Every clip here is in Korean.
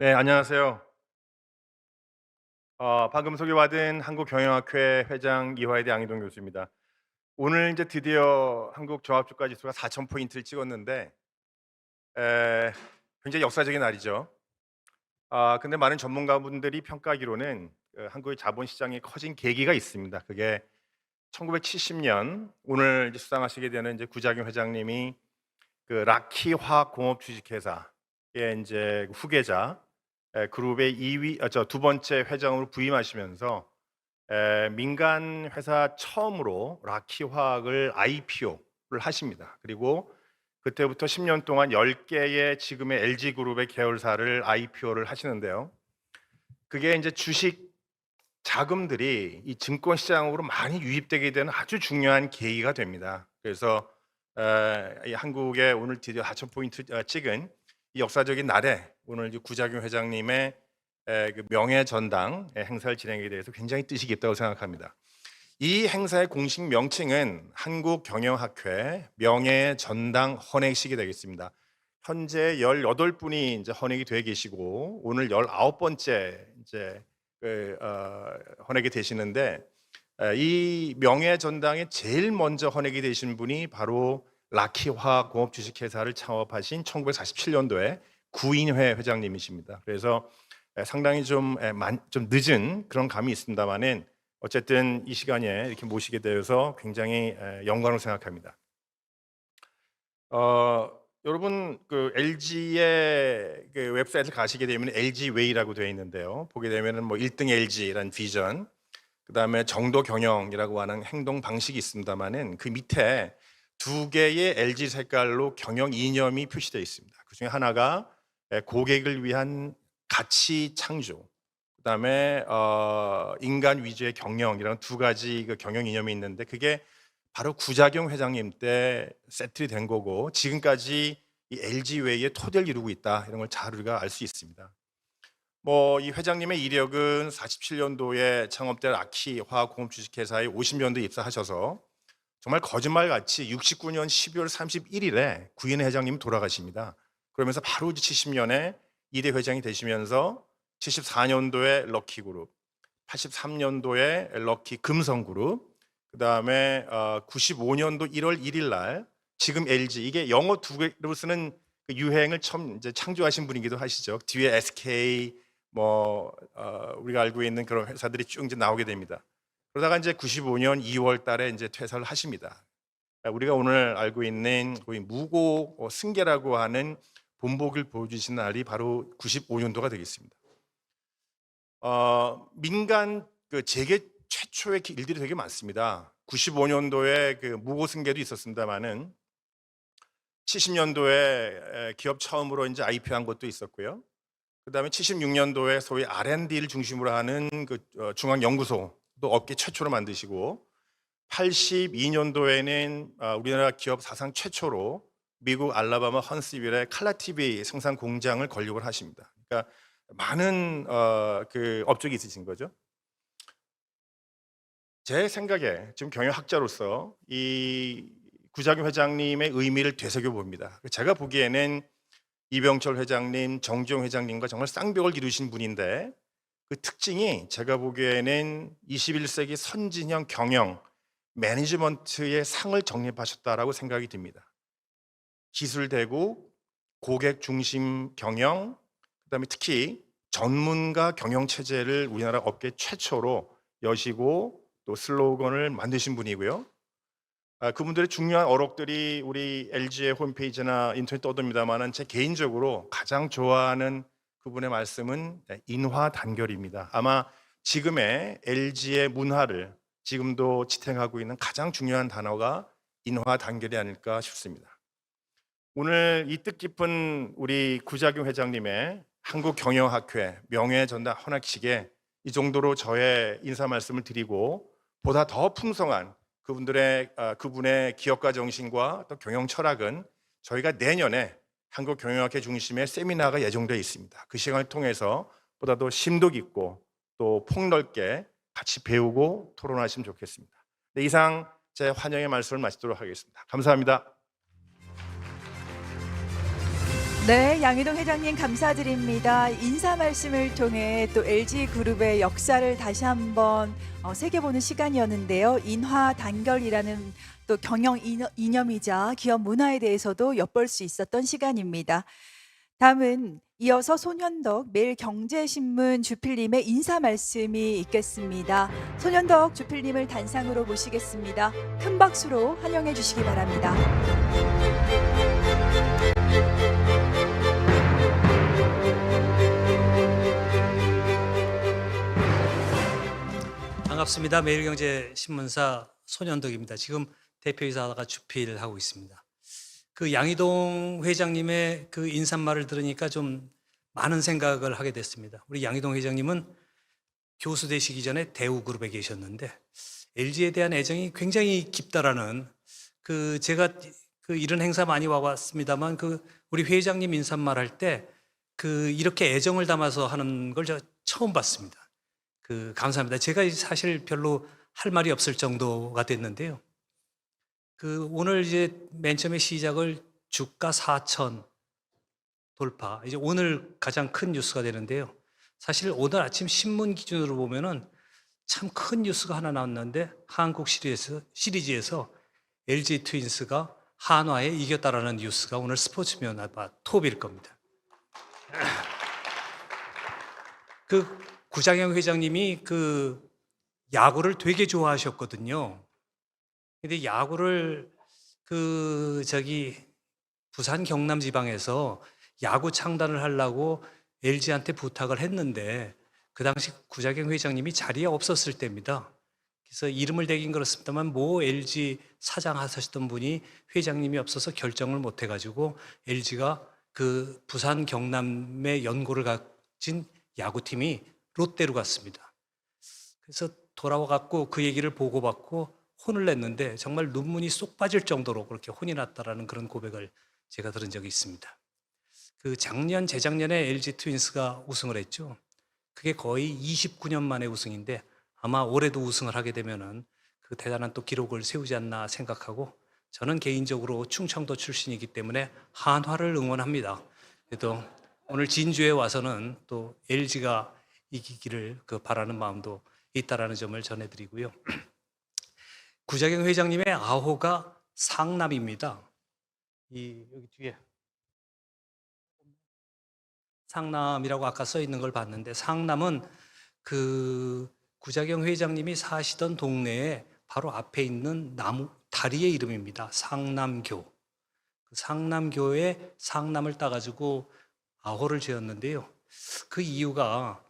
네, 안녕하세요. 방금 소개받은 한국경영학회 회장 이화여대 양희동 교수입니다. 오늘 이제 드디어 한국 종합주가 지수가 4천 포인트를 찍었는데 에, 굉장히 역사적인 날이죠. 근데 많은 전문가분들이 평가하기로는 한국의 자본시장이 커진 계기가 있습니다. 그게 1970년 오늘 이제 수상하시게 되는 이제 구자경 회장님이 그 라키 화학공업 주식회사의 이제 후계자 그룹의 2위, 두 번째 회장으로 부임하시면서 민간 회사 처음으로 라키 화학을 IPO를 하십니다. 그리고 그때부터 10년 동안 10개의 지금의 LG 그룹의 계열사를 IPO를 하시는데요. 그게 이제 주식 자금들이 이 증권 시장으로 많이 유입되게 되는 아주 중요한 계기가 됩니다. 그래서 이 한국에 오늘 드디어 4천 포인트 찍은 이 역사적인 날에 오늘 이제 구자경 회장님의 그 명예 전당 행사를 진행하게 돼서 굉장히 뜻이 깊다고 생각합니다. 이 행사의 공식 명칭은 한국경영학회 명예 전당 헌액식이 되겠습니다. 현재 18분이 이제 헌액이 되어 계시고 오늘 19번째 이제 헌액이 되시는데 이 명예 전당에 제일 먼저 헌액이 되신 분이 바로 라키화공업 주식회사를 창업하신 1947년도에 구인회 회장님이십니다. 그래서 상당히 좀 늦은 그런 감이 있습니다만은 어쨌든 이 시간에 이렇게 모시게 되어서 굉장히 영광으로 생각합니다. 여러분 그 LG의 그 웹사이트를 가시게 되면 LG 웨이라고 되어 있는데요. 보게 되면은 뭐 1등 LG라는 비전, 그다음에 정도 경영이라고 하는 행동 방식이 있습니다만은 그 밑에 두 개의 LG 색깔로 경영 이념이 표시되어 있습니다. 그 중에 하나가 고객을 위한 가치 창조, 그다음에 인간 위주의 경영이라는 두 가지 그 경영 이념이 있는데 그게 바로 구자경 회장님 때 세트리 된 거고 지금까지 이 LG 웨이의 토대를 이루고 있다, 이런 걸 잘 우리가 알 수 있습니다. 뭐 이 회장님의 이력은 47년도에 창업된 아키 화학공업 주식회사에 50년도에 입사하셔서 정말 거짓말같이 69년 12월 31일에 구인 회장님이 돌아가십니다. 그러면서 바로 70년에 2대 회장이 되시면서 74년도에 럭키그룹, 83년도에 럭키 금성그룹, 그다음에 95년도 1월 1일 날 지금 LG, 이게 영어 두 개로 쓰는 그 유행을 처음 이제 창조하신 분이기도 하시죠. 뒤에 SK 우리가 알고 있는 그런 회사들이 쭉 이제 나오게 됩니다. 그러다가 이제 95년 2월 달에 이제 퇴사를 하십니다. 우리가 오늘 알고 있는 거의 무고 승계라고 하는 본보기를 보여주신 날이 바로 95년도가 되겠습니다. 민간 그 재계 최초의 일들이 되게 많습니다. 95년도에 그 무고 승계도 있었습니다만은 70년도에 기업 처음으로 이제 IPO한 것도 있었고요. 그다음에 76년도에 소위 R&D를 중심으로 하는 그 중앙연구소도 업계 최초로 만드시고 82년도에는 우리나라 기업 사상 최초로 미국 알라바마 헌스빌에 칼라 TV 생산 공장을 건립을 하십니다. 그러니까 많은 그 업적이 있으신 거죠. 제 생각에 지금 경영학자로서 이 구자경 회장님의 의미를 되새겨 봅니다. 제가 보기에는 이병철 회장님, 정주영 회장님과 정말 쌍벽을 이루신 분인데 그 특징이 제가 보기에는 21세기 선진형 경영, 매니지먼트의 상을 정립하셨다라고 생각이 듭니다. 기술 대국, 고객 중심 경영, 그다음에 특히 전문가 경영 체제를 우리나라 업계 최초로 여시고 또 슬로건을 만드신 분이고요. 그분들의 중요한 어록들이 우리 LG의 홈페이지나 인터넷 떠듭니다만은 제 개인적으로 가장 좋아하는 그분의 말씀은 인화 단결입니다. 아마 지금의 LG의 문화를 지금도 지탱하고 있는 가장 중요한 단어가 인화 단결이 아닐까 싶습니다. 오늘 이 뜻깊은 우리 구자경 회장님의 한국경영학회 명예전당 헌학식에 이 정도로 저의 인사 말씀을 드리고 보다 더 풍성한 그분의 기업가 정신과 또 경영 철학은 저희가 내년에 한국경영학회 중심의 세미나가 예정되어 있습니다. 그 시간을 통해서 보다 더 심도 깊고 또 폭넓게 같이 배우고 토론하시면 좋겠습니다. 네, 이상 제 환영의 말씀을 마치도록 하겠습니다. 감사합니다. 네, 양희동 회장님 감사드립니다. 인사 말씀을 통해 또 LG그룹의 역사를 다시 한번 새겨보는 시간이었는데요. 인화 단결이라는 또 경영 이념이자 기업 문화에 대해서도 엿볼 수 있었던 시간입니다. 다음은 이어서 손현덕 매일경제신문 주필님의 인사 말씀이 있겠습니다. 손현덕 주필님을 단상으로 모시겠습니다. 큰 박수로 환영해 주시기 바랍니다. 반갑습니다. 매일경제신문사 손현덕입니다. 지금 대표이사가 주필을 하고 있습니다. 그 양희동 회장님의 그 인사말을 들으니까 좀 많은 생각을 하게 됐습니다. 우리 양희동 회장님은 교수 되시기 전에 대우그룹에 계셨는데 LG에 대한 애정이 굉장히 깊다라는 그 제가 그 이런 행사 많이 와봤습니다만 그 우리 회장님 인사말 할 때 그 이렇게 애정을 담아서 하는 걸 저 처음 봤습니다. 그 감사합니다. 제가 사실 별로 할 말이 없을 정도가 됐는데요. 그 오늘 이제 맨 처음에 시작을 주가 4천 돌파. 이제 오늘 가장 큰 뉴스가 되는데요. 사실 오늘 아침 신문 기준으로 보면은 참 큰 뉴스가 하나 나왔는데 한국 시리즈에서 LG 트윈스가 한화에 이겼다라는 뉴스가 오늘 스포츠면 아마 톱일 겁니다. 그 구장영 회장님이 그 야구를 되게 좋아하셨거든요. 근데 야구를 그 저기 부산 경남 지방에서 야구 창단을 하려고 LG한테 부탁을 했는데 그 당시 구장영 회장님이 자리에 없었을 때입니다. 그래서 이름을 대긴 그렇습니다만 모 LG 사장 하셨던 분이 회장님이 없어서 결정을 못 해가지고 LG가 그 부산 경남의 연고를 가진 야구팀이 롯데로 갔습니다. 그래서 돌아와 갖고 그 얘기를 보고받고 혼을 냈는데 정말 눈물이 쏙 빠질 정도로 그렇게 혼이 났다라는 그런 고백을 제가 들은 적이 있습니다. 그 작년 재작년에 LG 트윈스가 우승을 했죠. 그게 거의 29년 만에 우승인데 아마 올해도 우승을 하게 되면은 그 대단한 또 기록을 세우지 않나 생각하고 저는 개인적으로 충청도 출신이기 때문에 한화를 응원합니다. 그래도 오늘 진주에 와서는 또 LG가 이기기를 그 바라는 마음도 있다라는 점을 전해드리고요. 구자경 회장님의 아호가 상남입니다. 여기 뒤에 상남이라고 아까 써 있는 걸 봤는데 상남은 그 구자경 회장님이 사시던 동네에 바로 앞에 있는 다리의 이름입니다. 상남교. 그 상남교에 상남을 따가지고 아호를 지었는데요. 그 이유가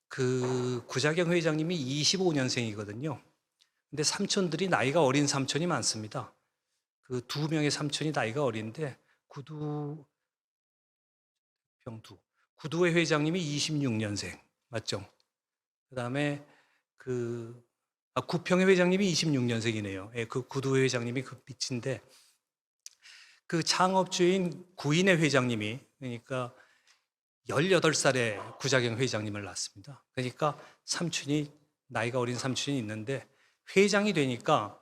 그 구자경 회장님이 25년생이거든요. 근데 삼촌들이 나이가 어린 삼촌이 많습니다. 그 두 명의 삼촌이 나이가 어린데 구두회 회장님이 26년생 맞죠? 그다음에 구평회 회장님이 26년생이네요. 예, 그 구두회 회장님이 그 빛인데 그 창업주인 구인회 회장님이 그러니까 18살에 구자경 회장님을 낳습니다. 그러니까 삼촌이 나이가 어린 삼촌이 있는데 회장이 되니까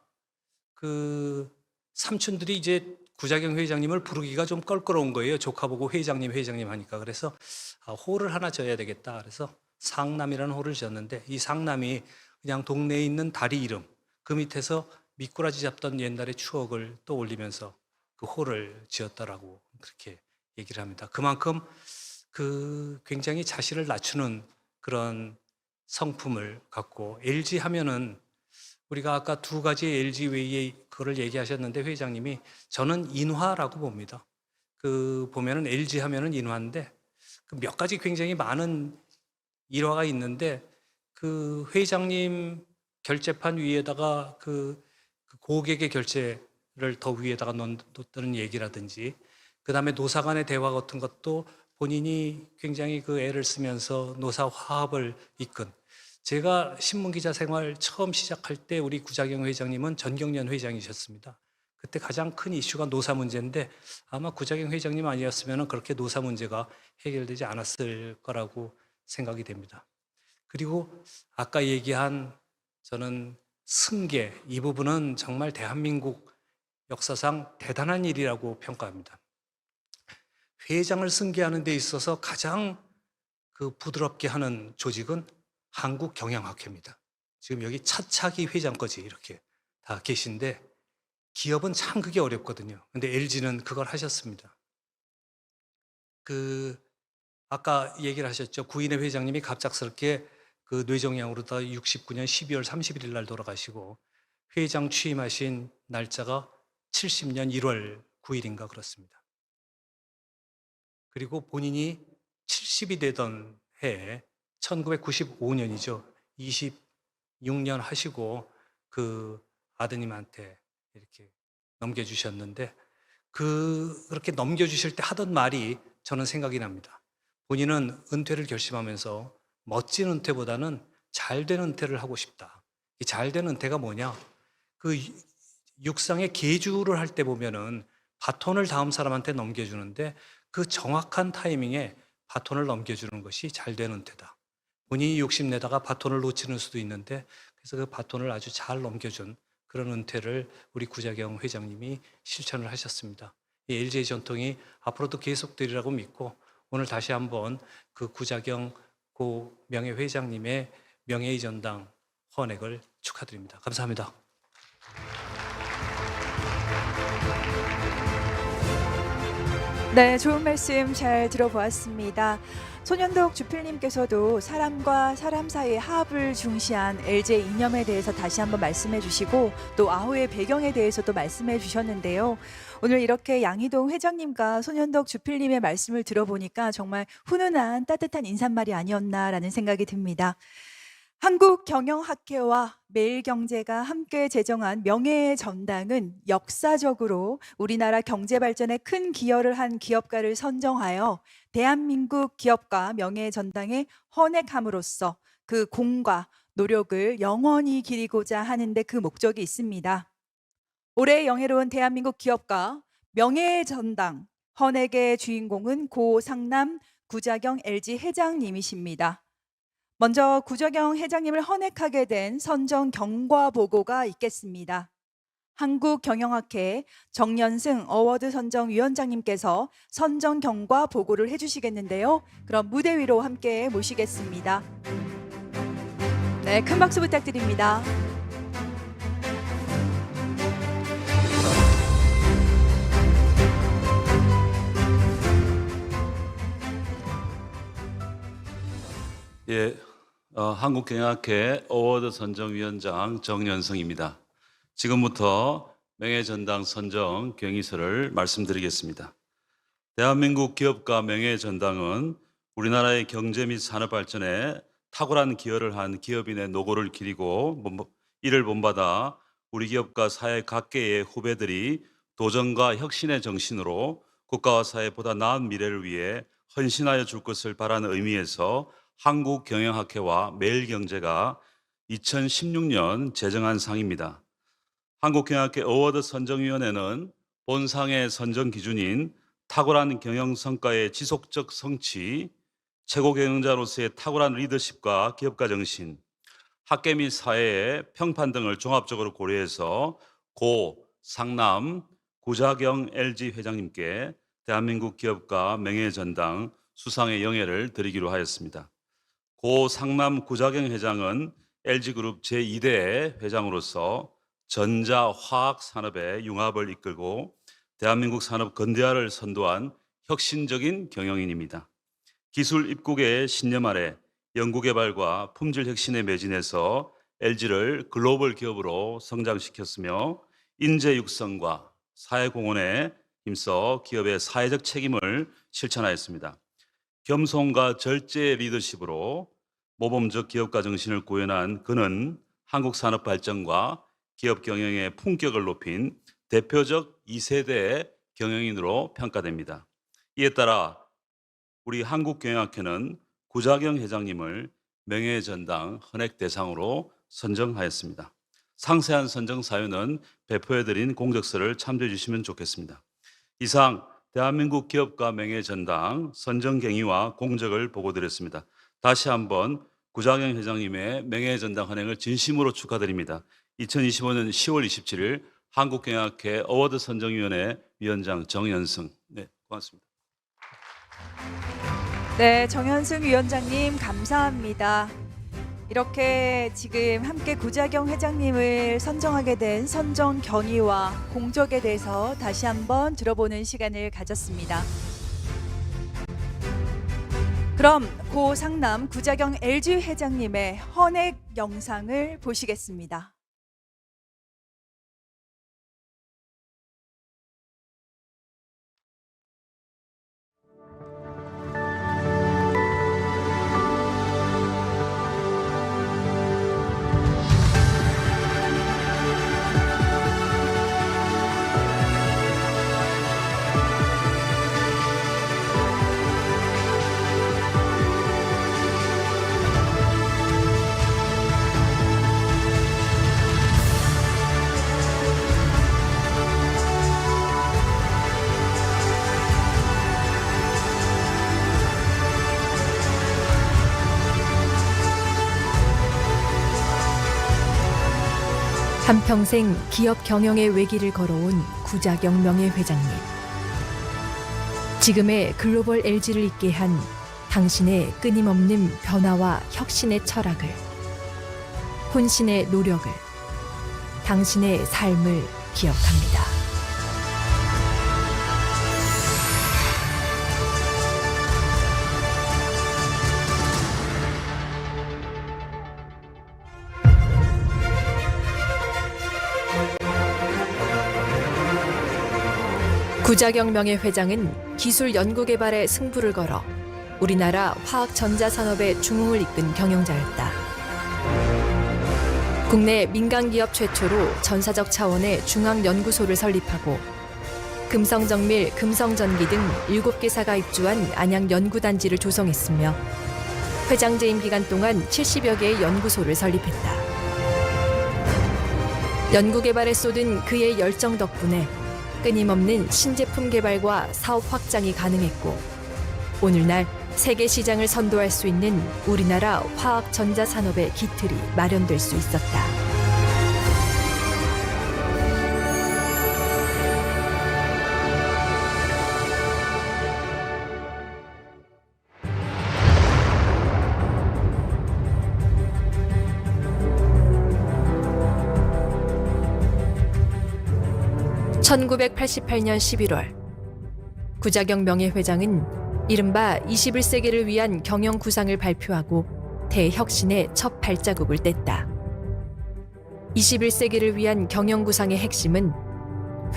그 삼촌들이 이제 구자경 회장님을 부르기가 좀 껄끄러운 거예요. 조카 보고 회장님 하니까. 그래서 호를 하나 져야 되겠다. 그래서 상남이라는 호를 지었는데 이 상남이 그냥 동네에 있는 다리 이름 그 밑에서 미꾸라지 잡던 옛날의 추억을 떠올리면서 그 호를 지었다라고 그렇게 얘기를 합니다. 그만큼 그 굉장히 자신을 낮추는 그런 성품을 갖고 LG 하면은 우리가 아까 두 가지 LG 외에 그거를 얘기하셨는데 회장님이 저는 인화라고 봅니다. 그 보면은 LG 하면은 인화인데 그 몇 가지 굉장히 많은 일화가 있는데 그 회장님 결제판 위에다가 그 고객의 결제를 더 위에다가 놓는 얘기라든지 그 다음에 노사 간의 대화 같은 것도 본인이 굉장히 그 애를 쓰면서 노사 화합을 이끈 제가 신문기자 생활 처음 시작할 때 우리 구자경 회장님은 전경련 회장이셨습니다. 그때 가장 큰 이슈가 노사 문제인데 아마 구자경 회장님 아니었으면 그렇게 노사 문제가 해결되지 않았을 거라고 생각이 됩니다. 그리고 아까 얘기한 저는 승계 이 부분은 정말 대한민국 역사상 대단한 일이라고 평가합니다. 회장을 승계하는 데 있어서 가장 그 부드럽게 하는 조직은 한국경영학회입니다. 지금 여기 차차기 회장까지 이렇게 다 계신데 기업은 참 그게 어렵거든요. 근데 LG는 그걸 하셨습니다. 그 아까 얘기를 하셨죠. 구인회 회장님이 갑작스럽게 그 뇌종양으로 다 69년 12월 31일 날 돌아가시고 회장 취임하신 날짜가 70년 1월 9일인가 그렇습니다. 그리고 본인이 70이 되던 해에 1995년이죠. 26년 하시고 그 아드님한테 이렇게 넘겨주셨는데 그렇게 넘겨주실 때 하던 말이 저는 생각이 납니다. 본인은 은퇴를 결심하면서 멋진 은퇴보다는 잘된 은퇴를 하고 싶다. 이 잘된 은퇴가 뭐냐? 그 육상의 계주를 할 때 보면은 바톤을 다음 사람한테 넘겨주는데 그 정확한 타이밍에 바톤을 넘겨주는 것이 잘된 은퇴다. 본인이 욕심내다가 바톤을 놓치는 수도 있는데 그래서 그 바톤을 아주 잘 넘겨준 그런 은퇴를 우리 구자경 회장님이 실천을 하셨습니다. 이 LG의 전통이 앞으로도 계속되리라고 믿고 오늘 다시 한번 그 구자경 고 명예회장님의 명예의 전당 헌액을 축하드립니다. 감사합니다. 네, 좋은 말씀 잘 들어보았습니다. 손현덕 주필님께서도 사람과 사람 사이의 화합을 중시한 LG의 이념에 대해서 다시 한번 말씀해 주시고 또 아후의 배경에 대해서도 말씀해 주셨는데요. 오늘 이렇게 양희동 회장님과 손현덕 주필님의 말씀을 들어보니까 정말 훈훈한 따뜻한 인사말이 아니었나라는 생각이 듭니다. 한국경영학회와 매일경제가 함께 제정한 명예의 전당은 역사적으로 우리나라 경제 발전에 큰 기여를 한 기업가를 선정하여 대한민국 기업가 명예의 전당에 헌액함으로써 그 공과 노력을 영원히 기리고자 하는데 그 목적이 있습니다. 올해 영예로운 대한민국 기업가 명예의 전당 헌액의 주인공은 고 상남 구자경 LG 회장님이십니다. 먼저 구자경 회장님을 헌액하게 된 선정 경과 보고가 있겠습니다. 한국경영학회 정연승 어워드 선정위원장님께서 선정 경과 보고를 해주시겠는데요. 그럼 무대 위로 함께 모시겠습니다. 네, 큰 박수 부탁드립니다. 예, 한국경영학회 어워드 선정위원장 정연성입니다. 지금부터 명예전당 선정 경위서를 말씀드리겠습니다. 대한민국 기업가 명예전당은 우리나라의 경제 및 산업 발전에 탁월한 기여를 한 기업인의 노고를 기리고 이를 본받아 우리 기업가 사회 각계의 후배들이 도전과 혁신의 정신으로 국가와 사회 보다 나은 미래를 위해 헌신하여 줄 것을 바라는 의미에서 한국경영학회와 매일경제가 2016년 제정한 상입니다. 한국경영학회 어워드 선정위원회는 본상의 선정 기준인 탁월한 경영 성과의 지속적 성취, 최고 경영자로서의 탁월한 리더십과 기업가 정신, 학계 및 사회의 평판 등을 종합적으로 고려해서 고 상남 구자경 LG 회장님께 대한민국 기업가 명예전당 수상의 영예를 드리기로 하였습니다. 고 상남 구자경 회장은 LG그룹 제2대 회장으로서 전자, 화학 산업의 융합을 이끌고 대한민국 산업 근대화를 선도한 혁신적인 경영인입니다. 기술 입국의 신념 아래 연구개발과 품질 혁신에 매진해서 LG를 글로벌 기업으로 성장시켰으며 인재 육성과 사회공헌에 힘써 기업의 사회적 책임을 실천하였습니다. 겸손과 절제의 리더십으로 모범적 기업가 정신을 구현한 그는 한국 산업 발전과 기업 경영의 품격을 높인 대표적 2세대 경영인으로 평가됩니다. 이에 따라 우리 한국경영학회는 구자경 회장님을 명예전당 헌액 대상으로 선정하였습니다. 상세한 선정 사유는 배포해드린 공적서를 참조해 주시면 좋겠습니다. 이상 대한민국 기업가 명예전당 선정 경위와 공적을 보고드렸습니다. 다시 한번 구자경 회장님의 명예전당 헌액을 진심으로 축하드립니다. 2025년 10월 27일 한국경영학회 어워드 선정위원회 위원장 정연승. 네, 고맙습니다. 네, 정현승 위원장님 감사합니다. 이렇게 지금 함께 구자경 회장님을 선정하게 된 선정 경위와 공적에 대해서 다시 한번 들어보는 시간을 가졌습니다. 그럼 고 상남 구자경 LG 회장님의 헌액 영상을 보시겠습니다. 한평생 기업 경영의 외길을 걸어온 구자경 명예회장님. 지금의 글로벌 LG를 있게 한 당신의 끊임없는 변화와 혁신의 철학을, 혼신의 노력을, 당신의 삶을 기억합니다. 구자경 명예회장은 기술 연구개발에 승부를 걸어 우리나라 화학 전자산업의 중흥을 이끈 경영자였다. 국내 민간기업 최초로 전사적 차원의 중앙연구소를 설립하고 금성정밀, 금성전기 등 7개사가 입주한 안양연구단지를 조성했으며 회장 재임 기간 동안 70여 개의 연구소를 설립했다. 연구개발에 쏟은 그의 열정 덕분에 끊임없는 신제품 개발과 사업 확장이 가능했고 오늘날 세계 시장을 선도할 수 있는 우리나라 화학 전자산업의 기틀이 마련될 수 있었다. (1988년 11월) 구자경 명예회장은 이른바 21세기를 위한 경영 구상을 발표하고 대혁신의 첫 발자국을 뗐다. 21세기를 위한 경영 구상의 핵심은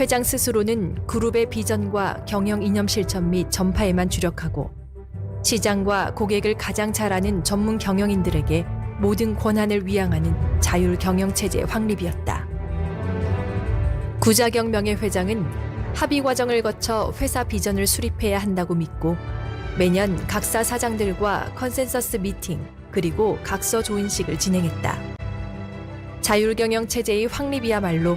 회장 스스로는 그룹의 비전과 경영 이념 실천 및 전파에만 주력하고 시장과 고객을 가장 잘 아는 전문 경영인들에게 모든 권한을 위양하는 자율 경영 체제 확립이었다. 구자경 명예회장은 합의 과정을 거쳐 회사 비전을 수립해야 한다고 믿고 매년 각사 사장들과 컨센서스 미팅 그리고 각서 조인식을 진행했다. 자율경영 체제의 확립이야말로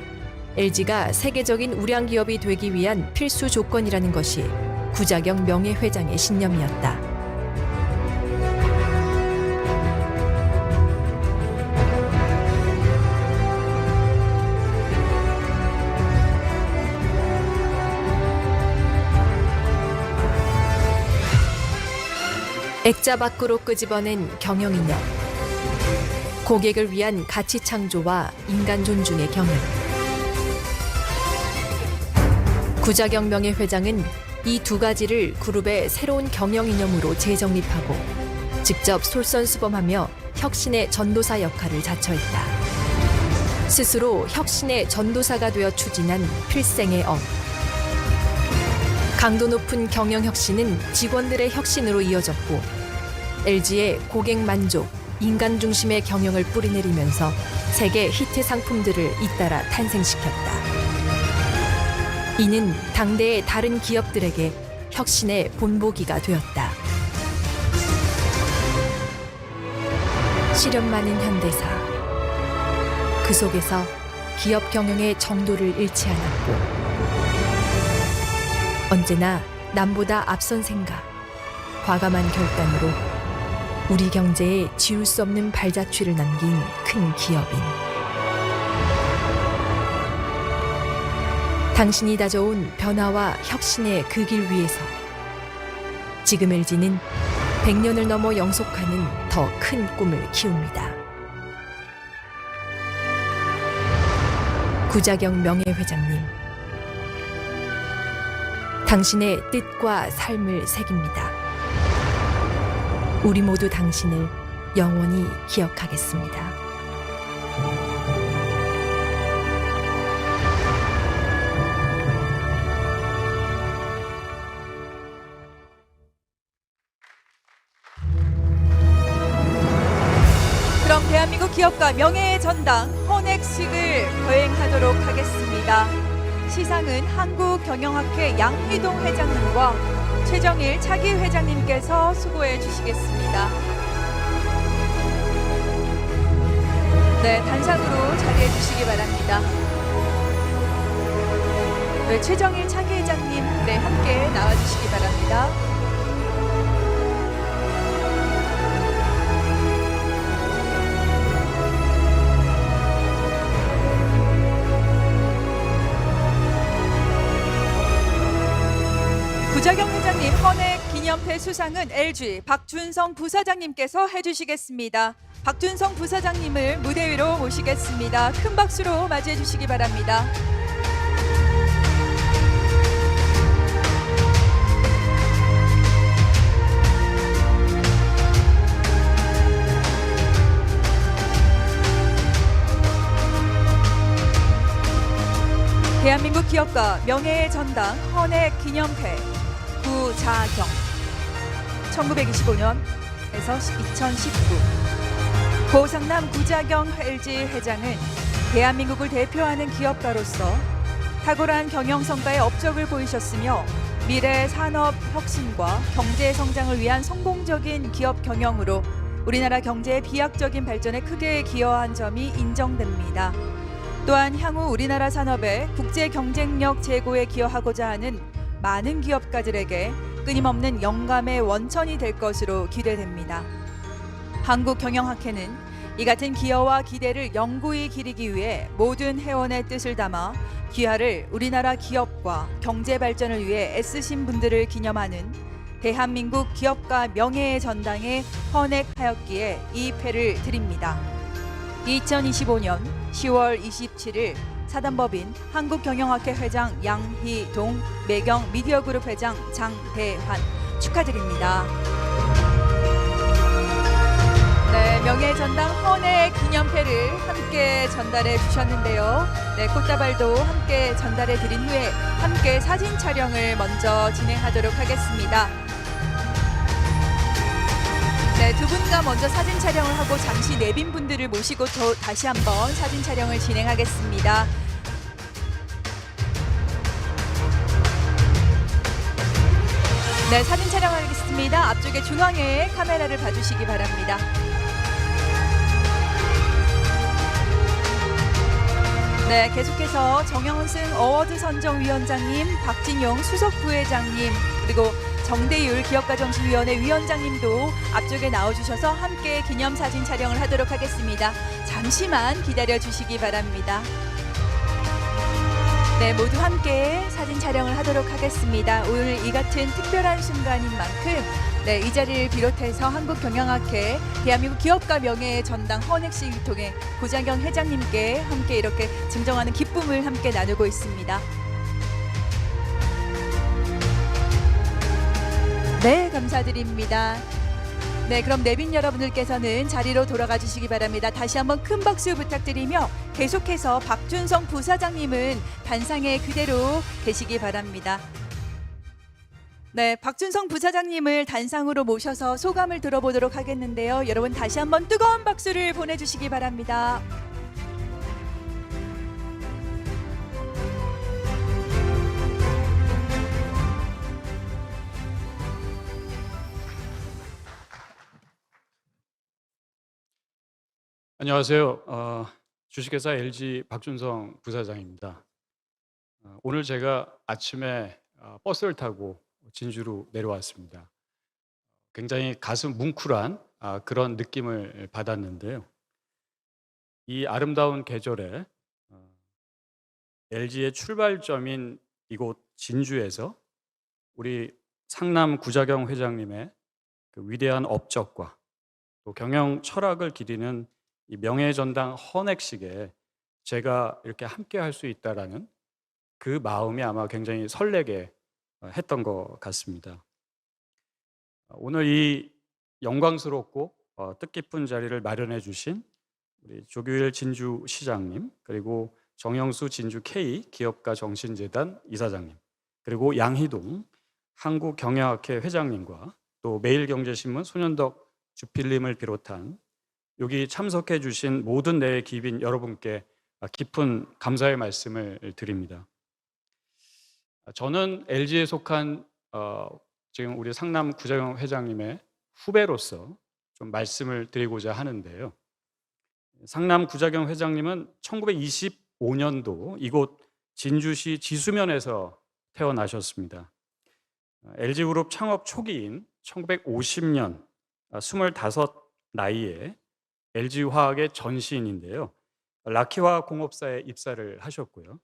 LG가 세계적인 우량 기업이 되기 위한 필수 조건이라는 것이 구자경 명예회장의 신념이었다. 액자 밖으로 끄집어낸 경영 이념, 고객을 위한 가치 창조와 인간 존중의 경영. 구자경 명예회장은 이 두 가지를 그룹의 새로운 경영 이념으로 재정립하고 직접 솔선수범하며 혁신의 전도사 역할을 자처했다. 스스로 혁신의 전도사가 되어 추진한 필생의 업. 강도 높은 경영 혁신은 직원들의 혁신으로 이어졌고 LG의 고객 만족, 인간 중심의 경영을 뿌리내리면서 세계 히트 상품들을 잇따라 탄생시켰다. 이는 당대의 다른 기업들에게 혁신의 본보기가 되었다. 시련 많은 현대사. 그 속에서 기업 경영의 정도를 잃지 않았고 언제나 남보다 앞선 생각, 과감한 결단으로 우리 경제에 지울 수 없는 발자취를 남긴 큰 기업인. 당신이 다져온 변화와 혁신의 그 길 위에서 지금 LG는 100년을 넘어 영속하는 더 큰 꿈을 키웁니다. 구자경 명예회장님, 당신의 뜻과 삶을 새깁니다. 우리 모두 당신을 영원히 기억하겠습니다. 그럼 대한민국 기업가 명예의 전당 헌액식을 거행하도록 하겠습니다. 시상은 한국경영학회 양희동 회장님과 최정일 차기 회장님께서 수고해 주시겠습니다. 네, 단상으로 자리해 주시기 바랍니다. 네, 최정일 차기 회장님, 네, 함께 나와 주시기 바랍니다. 구자경 회장님 헌액 기념패 수상은 LG 박준성 부사장님께서 해주시겠습니다. 박준성 부사장님을 무대 위로 모시겠습니다. 큰 박수로 맞이해 주시기 바랍니다. 대한민국 기업가 명예의 전당 헌액 기념패 구자경 1925년에서 2019 고상남 구자경 LG 회장은 대한민국을 대표하는 기업가로서 탁월한 경영 성과에 업적을 보이셨으며 미래 산업 혁신과 경제 성장을 위한 성공적인 기업 경영으로 우리나라 경제의 비약적인 발전에 크게 기여한 점이 인정됩니다. 또한 향후 우리나라 산업의 국제 경쟁력 제고에 기여하고자 하는 많은 기업가들에게 끊임없는 영감의 원천이 될 것으로 기대됩니다. 한국경영학회는 이 같은 기여와 기대를 영구히 기리기 위해 모든 회원의 뜻을 담아 귀하를 우리나라 기업과 경제 발전을 위해 애쓰신 분들을 기념하는 대한민국 기업가 명예의 전당에 헌액하였기에 이 패를 드립니다. 2025년 10월 27일 사단법인 한국경영학회 회장 양희동, 매경 미디어그룹 회장 장대환 축하드립니다. 네, 명예의 전당 헌액 기념패를 함께 전달해 주셨는데요. 네, 꽃다발도 함께 전달해 드린 후에 함께 사진 촬영을 먼저 진행하도록 하겠습니다. 네, 두 분과 먼저 사진 촬영을 하고 잠시 내빈 분들을 모시고 다시 한번 사진 촬영을 진행하겠습니다. 네, 사진 촬영하겠습니다. 앞쪽에 중앙에 카메라를 봐주시기 바랍니다. 네, 계속해서 정영승 어워드 선정위원장님, 박진용 수석부회장님, 그리고 정대율 기업가정신위원회 위원장님도 앞쪽에 나와주셔서 함께 기념사진 촬영을 하도록 하겠습니다. 잠시만 기다려주시기 바랍니다. 네, 모두 함께 사진 촬영을 하도록 하겠습니다. 오늘 이 같은 특별한 순간인 만큼 네, 이 자리를 비롯해서 한국경영학회 대한민국 기업가 명예의 전당 헌액식을 통해 구자경 회장님께 함께 이렇게 증정하는 기쁨을 함께 나누고 있습니다. 네, 감사드립니다. 네, 그럼 내빈 여러분들께서는 자리로 돌아가 주시기 바랍니다. 다시 한번 큰 박수 부탁드리며 계속해서 박준성 부사장님은 단상에 그대로 계시기 바랍니다. 네, 박준성 부사장님을 단상으로 모셔서 소감을 들어보도록 하겠는데요. 여러분 다시 한번 뜨거운 박수를 보내주시기 바랍니다. 안녕하세요. 주식회사 LG 박준성 부사장입니다. 오늘 제가 아침에 버스를 타고 진주로 내려왔습니다. 굉장히 가슴 뭉클한 그런 느낌을 받았는데요. 이 아름다운 계절에 LG의 출발점인 이곳 진주에서 우리 상남 구자경 회장님의 그 위대한 업적과 또 경영 철학을 기리는 이 명예전당 헌액식에 제가 이렇게 함께 할 수 있다라는 그 마음이 아마 굉장히 설레게 했던 것 같습니다. 오늘 이 영광스럽고 뜻깊은 자리를 마련해 주신 우리 조규일 진주시장님, 그리고 정영수 진주 K 기업가 정신재단 이사장님, 그리고 양희동 한국경영학회 회장님과 또 매일경제신문 손현덕 주필님을 비롯한 여기 참석해 주신 모든 내외 기빈 여러분께 깊은 감사의 말씀을 드립니다. 저는 LG에 속한 지금 우리 상남 구자경 회장님의 후배로서 좀 말씀을 드리고자 하는데요. 상남 구자경 회장님은 1925년도 이곳 진주시 지수면에서 태어나셨습니다. LG그룹 창업 초기인 1950년 25 나이에 LG화학의 전시인인데요. 라키화공업사에 입사를 하셨고요.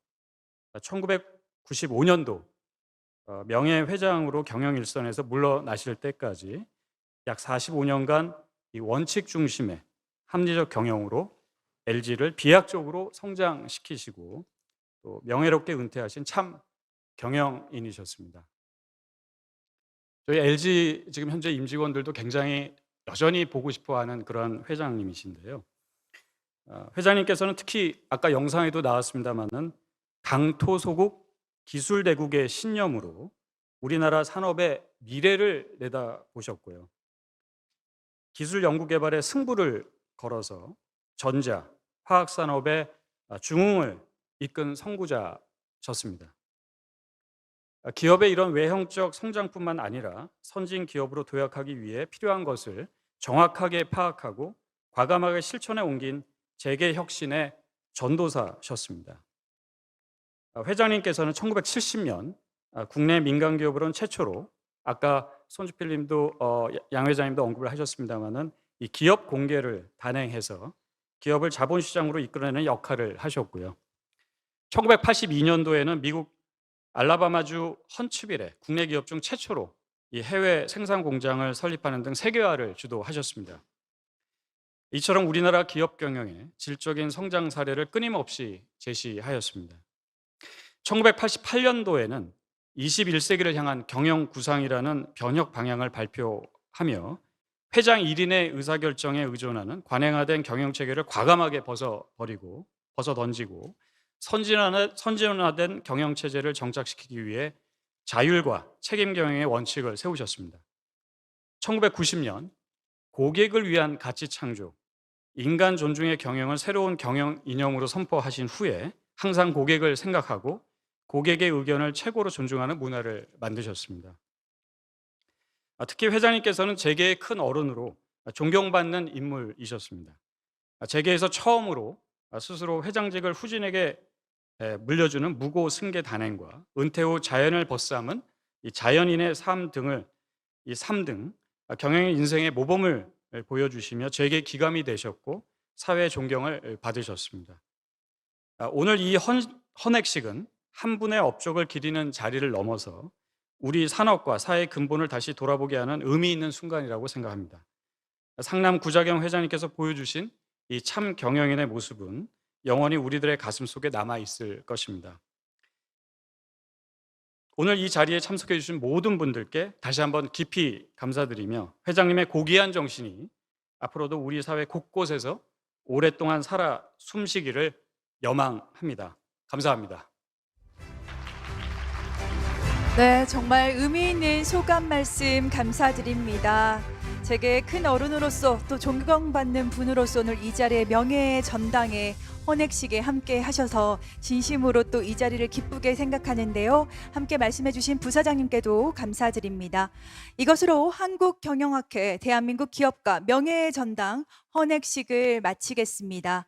1995년도 명예회장으로 경영일선에서 물러나실 때까지 약 45년간 이 원칙 중심의 합리적 경영으로 LG를 비약적으로 성장시키시고 또 명예롭게 은퇴하신 참 경영인이셨습니다. 저희 LG 지금 현재 임직원들도 굉장히 여전히 보고 싶어하는 그런 회장님이신데요. 회장님께서는 특히 아까 영상에도 나왔습니다마는 강토소국 기술대국의 신념으로 우리나라 산업의 미래를 내다보셨고요. 기술 연구 개발에 승부를 걸어서 전자, 화학 산업의 중흥을 이끈 선구자셨습니다. 기업의 이런 외형적 성장뿐만 아니라 선진 기업으로 도약하기 위해 필요한 것을 정확하게 파악하고 과감하게 실천에 옮긴 재계 혁신의 전도사셨습니다. 회장님께서는 1970년 국내 민간 기업으로는 최초로 아까 손주필님도 양 회장님도 언급을 하셨습니다마는 이 기업 공개를 단행해서 기업을 자본시장으로 이끌어내는 역할을 하셨고요. 1982년도에는 미국 알라바마주 헌츠빌에 국내 기업 중 최초로 이 해외 생산 공장을 설립하는 등 세계화를 주도하셨습니다. 이처럼 우리나라 기업 경영의 질적인 성장 사례를 끊임없이 제시하였습니다. 1988년도에는 21세기를 향한 경영 구상이라는 변혁 방향을 발표하며 회장 1인의 의사결정에 의존하는 관행화된 경영 체계를 과감하게 벗어 던지고 선진화된 경영 체제를 정착시키기 위해 자율과 책임 경영의 원칙을 세우셨습니다. 1990년 고객을 위한 가치 창조, 인간 존중의 경영을 새로운 경영 이념으로 선포하신 후에 항상 고객을 생각하고 고객의 의견을 최고로 존중하는 문화를 만드셨습니다. 특히 회장님께서는 재계의 큰 어른으로 존경받는 인물이셨습니다. 재계에서 처음으로 스스로 회장직을 후진에게 물려주는 무고 승계 단행과 은퇴 후 자연을 벗삼은 이 자연인의 삶 등을 이 3등 경영인 인생의 모범을 보여주시며 재계 기감이 되셨고 사회 존경을 받으셨습니다. 오늘 이 헌액식은 한 분의 업적을 기리는 자리를 넘어서 우리 산업과 사회의 근본을 다시 돌아보게 하는 의미 있는 순간이라고 생각합니다. 상남 구자경 회장님께서 보여주신 이 참 경영인의 모습은 영원히 우리들의 가슴 속에 남아 있을 것입니다. 오늘 이 자리에 참석해 주신 모든 분들께 다시 한번 깊이 감사드리며 회장님의 고귀한 정신이 앞으로도 우리 사회 곳곳에서 오랫동안 살아 숨쉬기를 염망합니다. 감사합니다. 네, 정말 의미 있는 소감 말씀 감사드립니다. 제게 큰 어른으로서 또 존경받는 분으로서 오늘 이 자리에 명예의 전당에 헌액식에 함께 하셔서 진심으로 또 이 자리를 기쁘게 생각하는데요. 함께 말씀해 주신 부사장님께도 감사드립니다. 이것으로 한국경영학회 대한민국 기업가 명예의 전당 헌액식을 마치겠습니다.